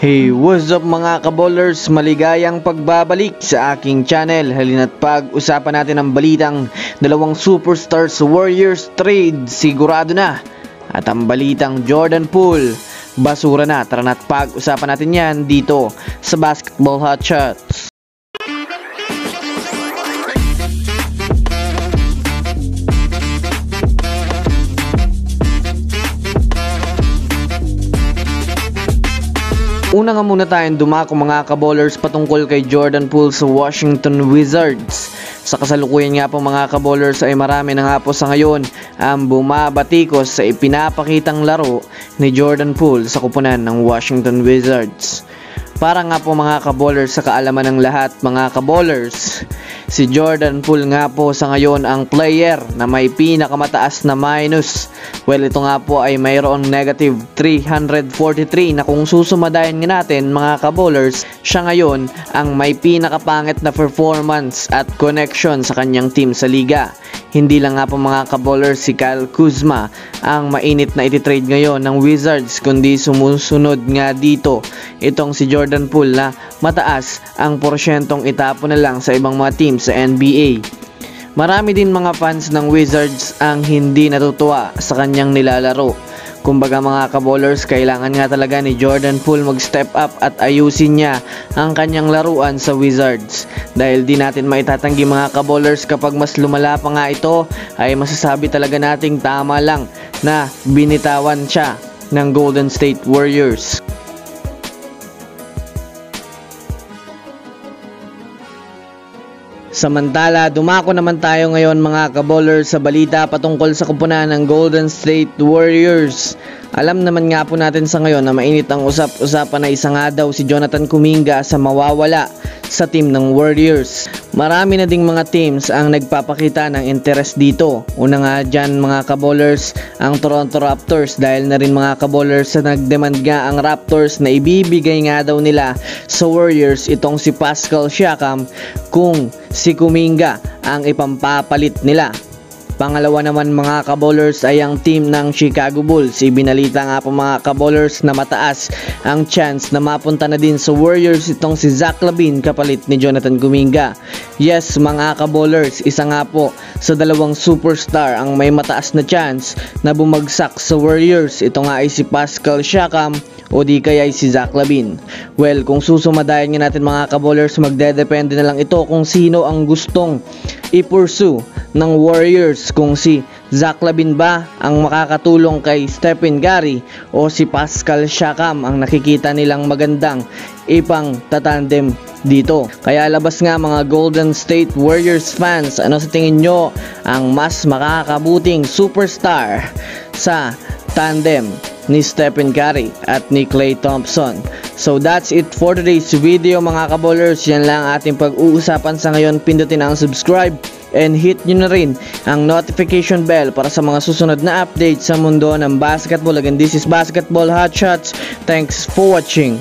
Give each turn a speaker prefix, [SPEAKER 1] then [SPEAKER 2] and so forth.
[SPEAKER 1] Hey, what's up mga kabowlers? Maligayang pagbabalik sa aking channel. Halina't pag-usapan natin ang balitang dalawang superstars Warriors trade sigurado na. At ang balitang Jordan Poole, basura na. Tara na't pag-usapan natin yan dito sa Basketball Hot Shots. Una nga muna tayong dumako mga kabowlers patungkol kay Jordan Poole sa Washington Wizards. Sa kasalukuyan nga po mga kabowlers ay marami na nga po sa ngayon ang bumabatikos sa ipinapakitang laro ni Jordan Poole sa kupunan ng Washington Wizards. Para nga po mga kabowlers sa kaalaman ng lahat mga kabowlers, si Jordan Poole nga po sa ngayon ang player na may pinakamataas na minus. Well, ito nga po ay mayroong negative 343 na kung susumadayan nga natin mga kabowlers, siya ngayon ang may pinakapangit na performance at connection sa kanyang team sa liga. Hindi lang nga po mga kabowlers si Kyle Kuzma ang mainit na ititrade ngayon ng Wizards, kundi sumusunod nga dito itong si Jordan Poole na mataas ang porsyentong itapo na lang sa ibang mga team sa NBA. Marami din mga fans ng Wizards ang hindi natutuwa sa kanyang nilalaro. Kumbaga mga kabowlers, kailangan nga talaga ni Jordan Poole mag-step up at ayusin niya ang kanyang laruan sa Wizards. Dahil di natin maitatanggi mga kabowlers, kapag mas lumala pa nga ito, ay masasabi talaga nating tama lang na binitawan siya ng Golden State Warriors. Samantala, dumako naman tayo ngayon mga kabowlers sa balita patungkol sa kupunan ng Golden State Warriors. Alam naman nga po natin sa ngayon na mainit ang usap-usapan na isa nga daw si Jonathan Kuminga sa mawawala sa team ng Warriors. Marami na ding mga teams ang nagpapakita ng interest dito. Una nga dyan mga kabowlers ang Toronto Raptors, dahil na rin mga kabowlers sa nagdemand nga ang Raptors na ibibigay nga daw nila sa Warriors itong si Pascal Siakam kung si Kuminga ang ipampapalit nila. Pangalawa naman mga kabowlers ay ang team ng Chicago Bulls. Ibinalita nga po mga kabowlers na mataas ang chance na mapunta na din sa Warriors itong si Zach LaVine kapalit ni Jonathan Kuminga. Yes mga kabowlers, isa nga po sa dalawang superstar ang may mataas na chance na bumagsak sa Warriors. Ito nga ay si Pascal Siakam o di kaya ay si Zach LaVine. Well, kung susumadayan nga natin mga kabowlers, magdedepende na lang ito kung sino ang gustong i-pursue ng Warriors, kung si Zach LaVine ba ang makakatulong kay Stephen Curry o si Pascal Siakam ang nakikita nilang magandang ipang tatandem dito. Kaya labas nga mga Golden State Warriors fans, ano sa tingin nyo ang mas makakabuting superstar sa tandem ni Stephen Curry at ni Klay Thompson? So that's it for today's video mga kabowlers. Yan lang ating pag-uusapan sa ngayon. Pindutin ang subscribe and hit nyo na rin ang notification bell para sa mga susunod na updates sa mundo ng basketball. Again, this is Basketball Hot Shots. Thanks for watching.